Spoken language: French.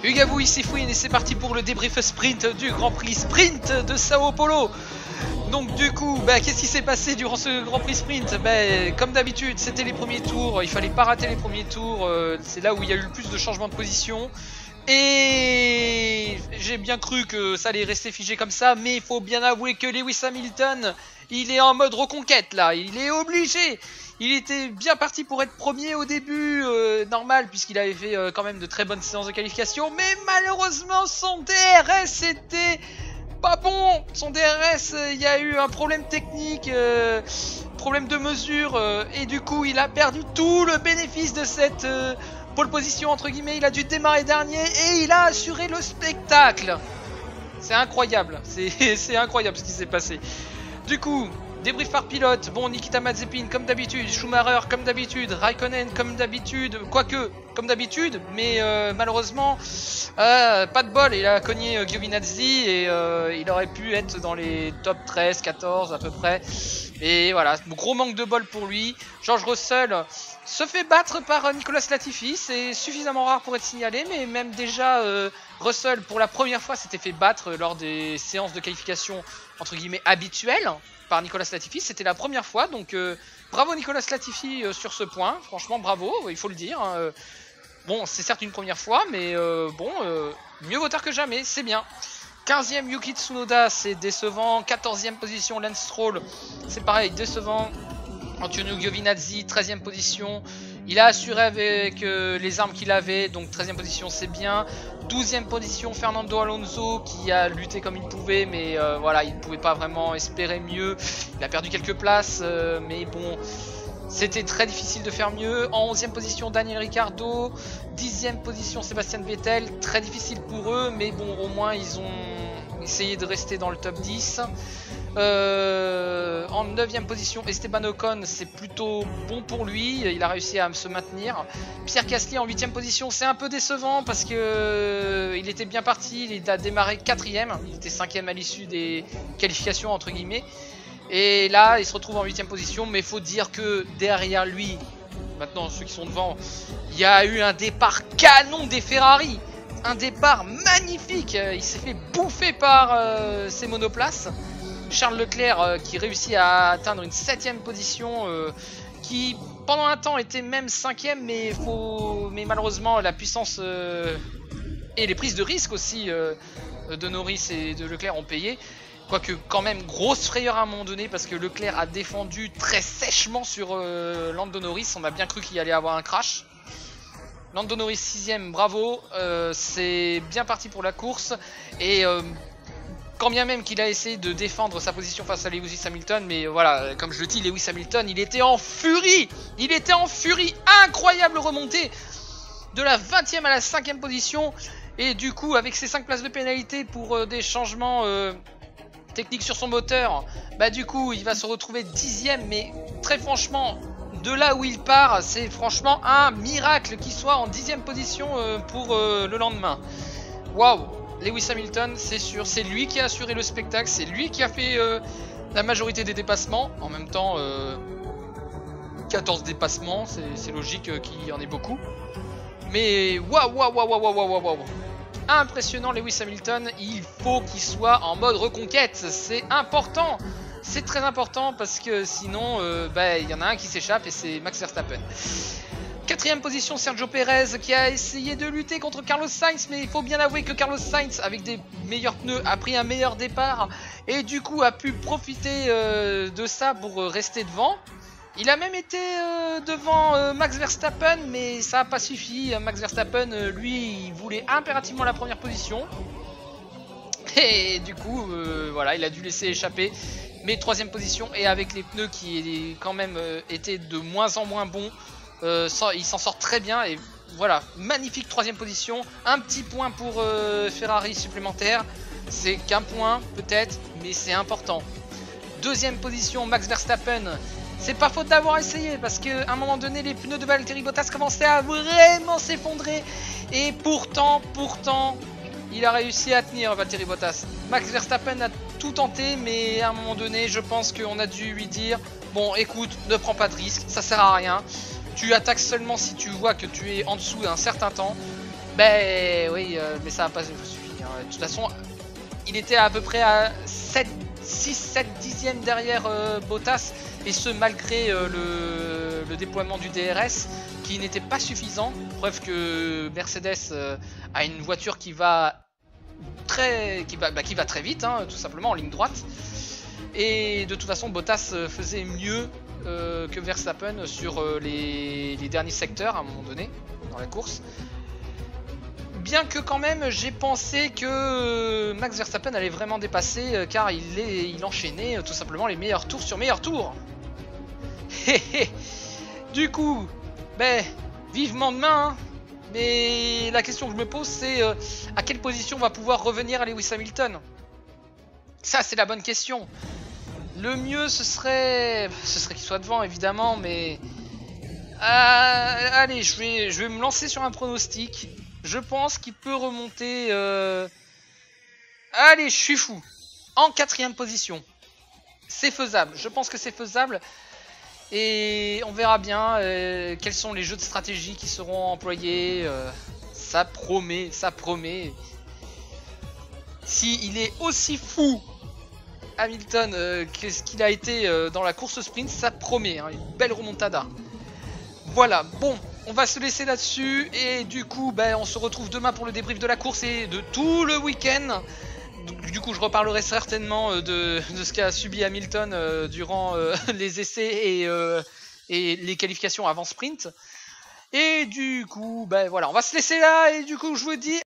Ugabou il s'effouine et c'est parti pour le débrief sprint du Grand Prix Sprint de Sao Paulo. Donc du coup, qu'est-ce qui s'est passé durant ce Grand Prix Sprint? Comme d'habitude, c'était les premiers tours, il fallait pas rater les premiers tours, c'est là où il y a eu le plus de changements de position. Et j'ai bien cru que ça allait rester figé comme ça, mais il faut bien avouer que Lewis Hamilton, il est en mode reconquête là, il est obligé. Il était bien parti pour être premier au début, normal, puisqu'il avait fait quand même de très bonnes séances de qualification, mais malheureusement son DRS était pas bon. Son DRS, il y a eu un problème technique, problème de mesure, et du coup il a perdu tout le bénéfice de cette pole position entre guillemets. Il a dû démarrer dernier et il a assuré le spectacle. C'est incroyable, c'est incroyable ce qui s'est passé. Du coup, débrief par pilote, bon, Nikita Mazepin comme d'habitude, Schumacher comme d'habitude, Raikkonen comme d'habitude, quoique comme d'habitude, mais malheureusement pas de bol, il a cogné Giovinazzi et il aurait pu être dans les top 13, 14 à peu près. Et voilà, gros manque de bol pour lui. George Russell se fait battre par Nicolas Latifi, c'est suffisamment rare pour être signalé, mais même déjà Russell pour la première fois s'était fait battre lors des séances de qualification entre guillemets habituelles par Nicolas Latifi, c'était la première fois, donc bravo Nicolas Latifi sur ce point, franchement bravo, il faut le dire. Bon, c'est certes une première fois, mais mieux vaut tard que jamais, c'est bien. 15e Yuki Tsunoda, c'est décevant. 14e position Lance Stroll, c'est pareil, décevant. Antonio Giovinazzi, 13e position. Il a assuré avec les armes qu'il avait, donc 13e position c'est bien. 12e position Fernando Alonso qui a lutté comme il pouvait, mais voilà, il ne pouvait pas vraiment espérer mieux. Il a perdu quelques places, mais bon, c'était très difficile de faire mieux. En 11e position Daniel Ricciardo, 10e position Sébastien Vettel, très difficile pour eux, mais bon, au moins ils ont essayé de rester dans le top 10. En 9e position Esteban Ocon, c'est plutôt bon pour lui, il a réussi à se maintenir. Pierre Gasly en 8e position, c'est un peu décevant parce que il était bien parti, il a démarré 4e, il était 5e à l'issue des qualifications entre guillemets. Et là il se retrouve en 8e position, mais il faut dire que derrière lui, maintenant ceux qui sont devant, il y a eu un départ canon des Ferrari. Un départ magnifique, il s'est fait bouffer par ses monoplaces. Charles Leclerc qui réussit à atteindre une 7e position, qui pendant un temps était même 5e, mais malheureusement la puissance et les prises de risque aussi de Norris et de Leclerc ont payé. Quoique quand même grosse frayeur à un moment donné parce que Leclerc a défendu très sèchement sur Lando Norris, on a bien cru qu'il allait avoir un crash. Lando Norris 6e, bravo, c'est bien parti pour la course et quand bien même qu'il a essayé de défendre sa position face à Lewis Hamilton, mais voilà, comme je le dis, Lewis Hamilton, il était en furie. Il était en furie, incroyable remontée de la 20e à la 5e position. Et du coup, avec ses 5 places de pénalité pour des changements techniques sur son moteur, du coup, il va se retrouver 10e, mais très franchement, de là où il part, c'est franchement un miracle qu'il soit en 10e position pour le lendemain. Waouh! Lewis Hamilton, c'est sûr, c'est lui qui a assuré le spectacle, c'est lui qui a fait la majorité des dépassements. En même temps, 14 dépassements, c'est logique qu'il y en ait beaucoup. Mais waouh, impressionnant Lewis Hamilton, il faut qu'il soit en mode reconquête, c'est important. C'est très important parce que sinon, il y en a un qui s'échappe et c'est Max Verstappen. 4e position Sergio Perez qui a essayé de lutter contre Carlos Sainz, mais il faut bien avouer que Carlos Sainz avec des meilleurs pneus a pris un meilleur départ et du coup a pu profiter de ça pour rester devant. Il a même été devant Max Verstappen, mais ça n'a pas suffi. Max Verstappen, lui, il voulait impérativement la première position et du coup voilà, il a dû laisser échapper. Mais 3e position et avec les pneus qui quand même étaient de moins en moins bons, il s'en sort très bien et voilà, magnifique 3e position. Un petit point pour Ferrari supplémentaire, c'est qu'un point peut-être, mais c'est important. 2e position Max Verstappen, c'est pas faute d'avoir essayé parce qu'à un moment donné les pneus de Valtteri Bottas commençaient à vraiment s'effondrer et pourtant il a réussi à tenir Valtteri Bottas. Max Verstappen a tout tenté, mais à un moment donné je pense qu'on a dû lui dire bon écoute, ne prends pas de risque, ça sert à rien. Tu attaques seulement si tu vois que tu es en dessous d'un certain temps. Ben oui, mais ça n'a pas suffi. Hein. De toute façon, il était à peu près à 6-7 dixièmes derrière Bottas, et ce malgré le déploiement du DRS qui n'était pas suffisant. Preuve que Mercedes a une voiture qui va très vite, hein, tout simplement en ligne droite. Et de toute façon, Bottas faisait mieux que Verstappen sur les derniers secteurs à un moment donné dans la course. Bien que quand même j'ai pensé que Max Verstappen allait vraiment dépasser car il enchaînait tout simplement les meilleurs tours sur meilleurs tours. Du coup, ben vivement demain. Hein. Mais la question que je me pose c'est à quelle position va pouvoir revenir Lewis Hamilton? Ça c'est la bonne question. Le mieux ce serait qu'il soit devant évidemment, mais allez, je vais me lancer sur un pronostic. Je pense qu'il peut remonter. Allez, je suis fou. En 4ème position. C'est faisable. Je pense que c'est faisable. Et on verra bien quels sont les jeux de stratégie qui seront employés. Ça promet, ça promet. S'il est aussi fou, Hamilton, que ce qu'il a été dans la course sprint, ça promet. Hein, une belle remontada. Voilà, bon. On va se laisser là-dessus et du coup on se retrouve demain pour le débrief de la course et de tout le week-end. Du coup je reparlerai certainement de ce qu'a subi Hamilton durant les essais et les qualifications avant sprint. Et du coup voilà, on va se laisser là et du coup je vous dis